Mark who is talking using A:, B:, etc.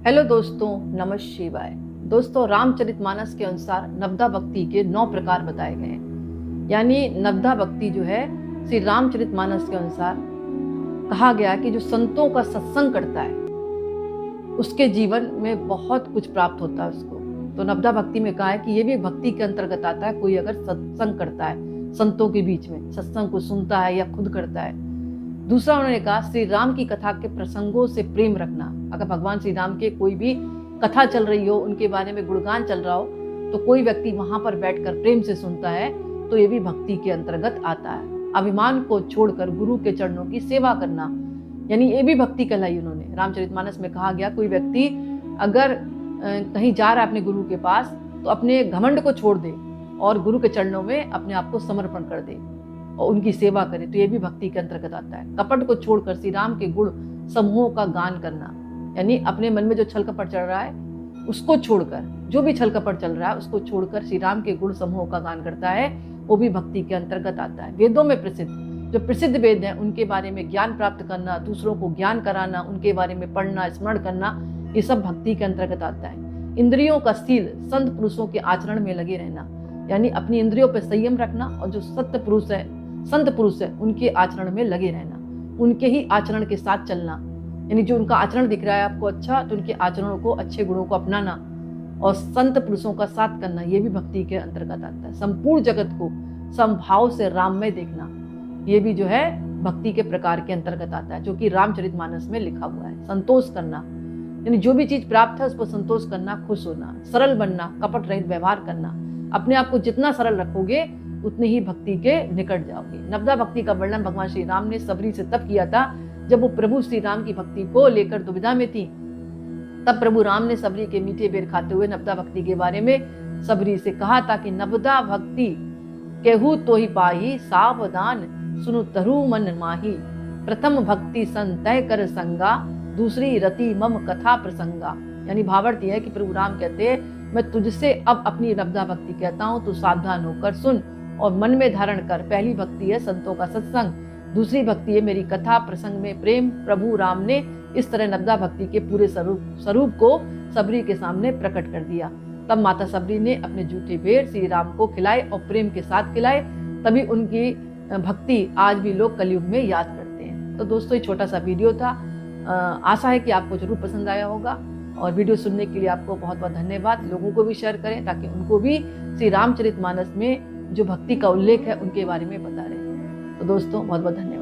A: Hello दोस्तों, नमः शिवाय। दोस्तों, रामचरितमानस के अनुसार नवदा भक्ति के 9 प्रकार बताए गए हैं। यानी नवदा भक्ति जो है श्री रामचरितमानस के अनुसार कहा गया कि जो संतों का सत्संग करता है उसके जीवन में बहुत कुछ प्राप्त होता है उसको। तो नवदा भक्ति में कहा है कि ये भी भक्ति के अंतर्गत आता है। कोई अगर सत्संग करता है, संतों के बीच में सत्संग को सुनता है या खुद करता है। दूसरा उन्होंने कहा श्री राम की कथा के प्रसंगों से प्रेम रखना। अगर भगवान श्री राम के कोई भी कथा चल रही हो, उनके बारे में गुणगान चल रहा हो, तो कोई व्यक्ति वहां पर बैठकर प्रेम से सुनता है तो ये भी भक्ति के अंतर्गत आता है। अभिमान को छोड़कर गुरु के चरणों की सेवा करना, यानी ये भी भक्ति कहलाई। उन्होंने रामचरितमानस में कहा गया कोई व्यक्ति अगर कहीं जा रहा है अपने गुरु के पास तो अपने घमंड को छोड़ दे और गुरु के चरणों में अपने आप को समर्पण कर दे और उनकी सेवा करे, तो ये भी भक्ति के अंतर्गत आता है। कपट को छोड़कर श्री राम के गुण समूहों का गान करना, यानी अपने मन में जो छल कपट चल रहा है उसको छोड़कर, जो भी छल कपट चल रहा है उसको छोड़कर श्री राम के गुण समूहों का गान करता है, वो भी भक्ति के अंतर्गत आता है। वेदों में प्रसिद्ध जो प्रसिद्ध वेद हैं उनके बारे में ज्ञान प्राप्त करना, दूसरों को ज्ञान कराना, उनके बारे में पढ़ना, स्मरण करना, ये सब भक्ति के अंतर्गत आता है। इंद्रियों का शील, संत पुरुषों के आचरण में लगे रहना, यानी अपनी इंद्रियों पर संयम रखना और जो सत्य पुरुष है, संत पुरुष है, उनके आचरण में लगे रहना, उनके ही आचरण के साथ चलना। यानी जो उनका आचरण दिख रहा है आपको अच्छा, तो उनके आचरणों को, अच्छे गुणों को अपनाना और संत पुरुषों का साथ करना, ये भी भक्ति के अंतर्गत आता है। संपूर्ण जगत को समभाव से राममय देखना, ये भी जो है भक्ति के प्रकार के अंतर्गत आता है, जो कि रामचरितमानस में लिखा हुआ है। संतोष करना, यानी जो भी चीज प्राप्त है उस पर संतोष करना, खुश होना, सरल बनना, कपट रहित व्यवहार करना। अपने आप को जितना सरल रखोगे उतनी ही भक्ति के निकट जाओगे। नवदा भक्ति का वर्णन भगवान श्री राम ने सबरी से तब किया था जब वो प्रभु श्री राम की भक्ति को लेकर दुविधा में थी। तब प्रभु राम ने सबरी के मीठे बेर खाते हुए नवदा भक्ति के बारे में सबरी से कहा था कि नवदा भक्ति केहू तो ही पाही, सावधान सुनु तरु मन माही। प्रथम भक्ति संतय कर संगा, दूसरी रति मम कथा प्रसंगा। यानी भावार्थ यह है कि प्रभु राम कहते हैं मैं तुझसे अब अपनी नवदा भक्ति कहता हूँ, तू सावधान होकर सुन और मन में धारण कर। पहली भक्ति है संतों का सत्संग, दूसरी भक्ति है मेरी कथा प्रसंग में प्रेम। प्रभु राम ने इस तरह नवदा भक्ति के पूरे स्वरूप को सबरी के सामने प्रकट कर दिया। तब माता सबरी ने अपने जूठे भेड़ श्री राम को खिलाए और प्रेम के साथ खिलाए, तभी उनकी भक्ति आज भी लोग कलयुग में याद करते हैं। तो दोस्तों, ये छोटा सा वीडियो था, आशा है कि आपको जरूर पसंद आया होगा और वीडियो सुनने के लिए आपको बहुत बहुत धन्यवाद। लोगों को भी शेयर करें ताकि उनको भी श्री रामचरितमानस में जो भक्ति का उल्लेख है उनके बारे में पता रहे। तो दोस्तों, बहुत बहुत धन्यवाद।